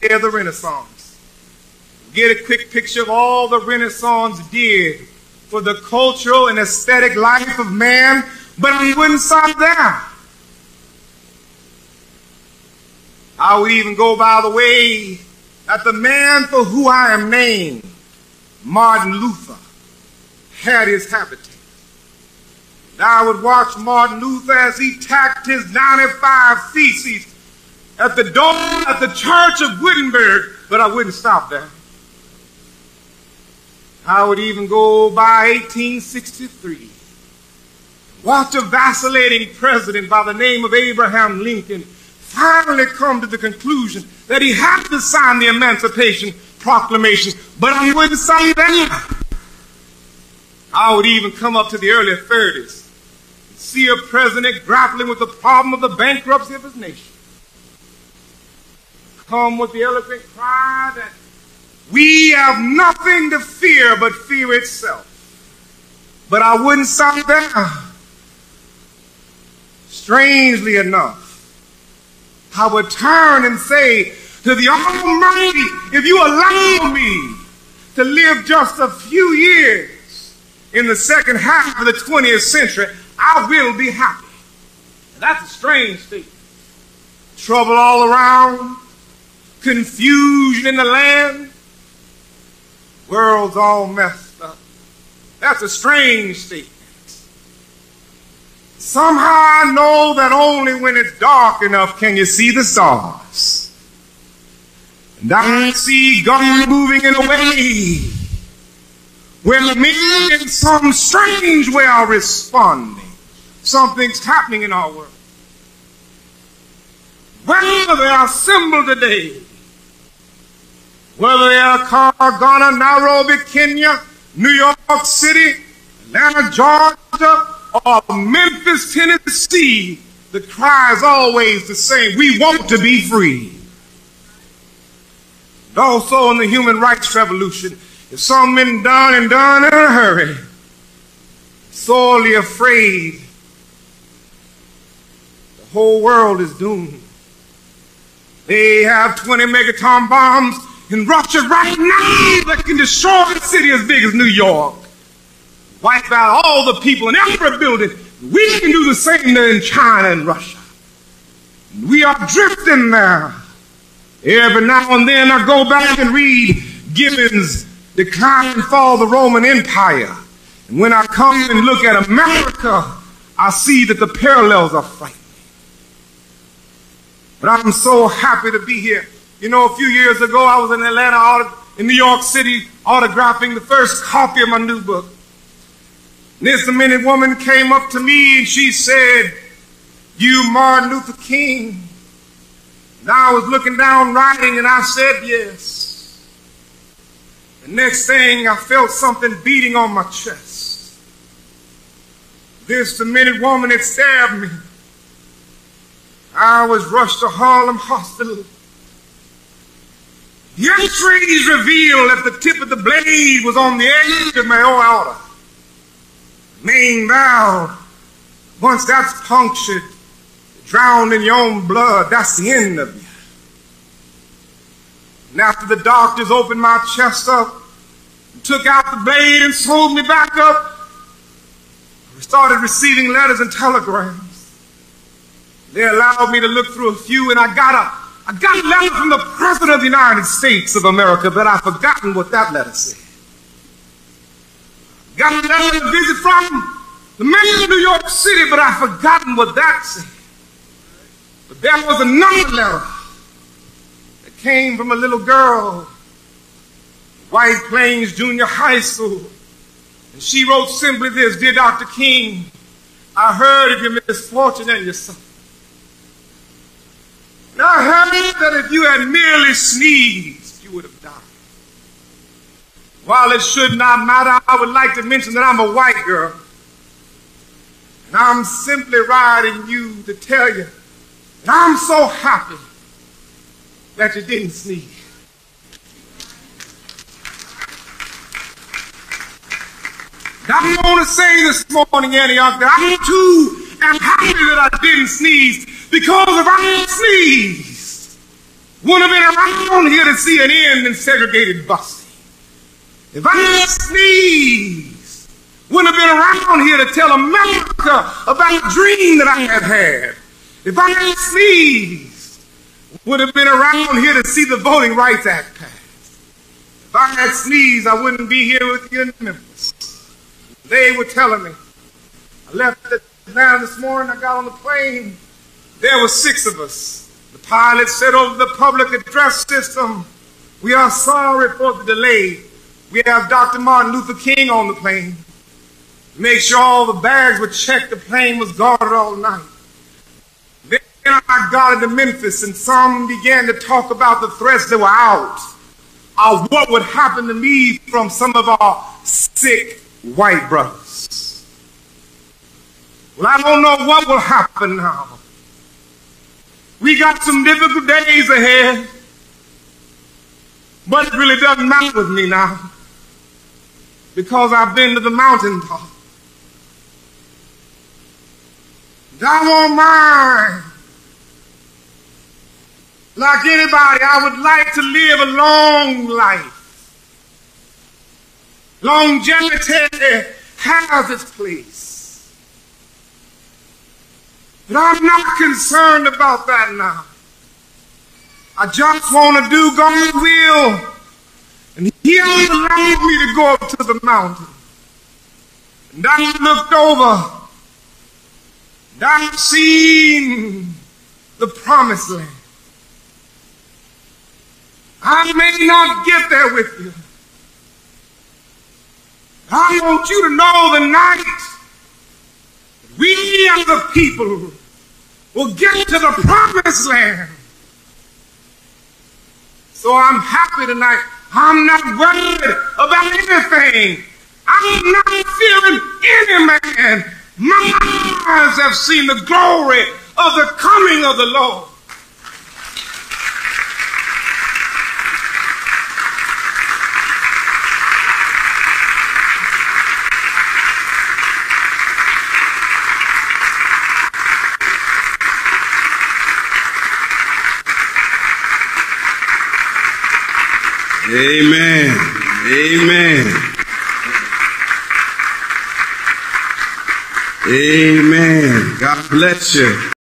day of the Renaissance. Get a quick picture of all the Renaissance did for the cultural and aesthetic life of man, but I wouldn't stop there. I would even go by the way that the man for who I am named, Martin Luther, had his habitat. I would watch Martin Luther as he tacked his 95 theses at the door at the Church of Wittenberg, but I wouldn't stop there. I would even go by 1863, watch a vacillating president by the name of Abraham Lincoln finally come to the conclusion that he had to sign the Emancipation Proclamation, but I wouldn't stop there. I would even come up to the early 30s and see a president grappling with the problem of the bankruptcy of his nation. Come with the eloquent cry that we have nothing to fear but fear itself. But I wouldn't stop there. Strangely enough, I would turn and say to the Almighty, if you allow me to live just a few years in the second half of the 20th century, I will be happy. And that's a strange thing. Trouble all around, confusion in the land, world's all messed up. That's a strange statement. Somehow I know that only when it's dark enough can you see the stars. And I see God moving in a way where men in some strange way are responding. Something's happening in our world. Whether they are assembled today, whether they are Ghana, Nairobi, Kenya, New York City, Atlanta, Georgia, or Memphis, Tennessee, the cry is always the same. We want to be free. And also in the human rights revolution, if some men done in a hurry, sorely afraid, the whole world is doomed. They have 20 megaton bombs in Russia right now that can destroy a city as big as New York. Wipe out all the people in every building. We can do the same there in China and Russia. We are drifting there. Every now and then I go back and read Gibbon's Decline and Fall of the Roman Empire. And when I come and look at America, I see that the parallels are frightening. But I'm so happy to be here. You know, a few years ago, I was in Atlanta, in New York City, autographing the first copy of my new book. And this minute woman came up to me and she said, "You Martin Luther King?" And I was looking down writing and I said, "Yes." The next thing I felt something beating on my chest. This minute woman had stabbed me. I was rushed to Harlem Hospital. The X-rays revealed that the tip of the blade was on the edge of my aorta. Main valve, once that's punctured, drowned in your own blood, that's the end of you. And after the doctors opened my chest up, and took out the blade and sewed me back up, I started receiving letters and telegrams. They allowed me to look through a few, and I got a letter from the President of the United States of America, but I've forgotten what that letter said. Got a letter to visit from the mayor of New York City, but I've forgotten what that said. But there was another letter that came from a little girl, White Plains Junior High School. And she wrote simply this: "Dear Dr. King, I heard of your misfortune and your suffering. And I heard that if you had merely sneezed, you would have died. While it should not matter, I would like to mention that I'm a white girl. And I'm simply writing you to tell you that I'm so happy that you didn't sneeze." I want to say this morning, Antioch, that I too am happy that I didn't sneeze, because if I had sneezed, wouldn't have been around here to see an end in segregated busing. If I had sneezed, wouldn't have been around here to tell America about a dream that I had. If I had sneezed, would have been around here to see the Voting Rights Act passed. If I had sneezed, I wouldn't be here with you in Memphis. They were telling me. I left down this morning, I got on the plane. There were 6 of us. The pilot said over the public address system, "We are sorry for the delay. We have Dr. Martin Luther King on the plane. Make sure all the bags were checked. The plane was guarded all night." Then I got into Memphis, and some began to talk about the threats that were out of what would happen to me from some of our sick white brothers. Well, I don't know what will happen now. We got some difficult days ahead, but it really doesn't matter with me now, because I've been to the mountaintop. I won't mind. Like anybody, I would like to live a long life. Longevity has its place. But I'm not concerned about that now. I just want to do God's will. And He allowed me to go up to the mountain. And I looked over. And I've seen the promised land. I may not get there with you. I want you to know tonight, we as the people will get to the promised land. So I'm happy tonight. I'm not worried about anything. I'm not fearing any man. My eyes have seen the glory of the coming of the Lord. Amen. Amen. Amen. God bless you.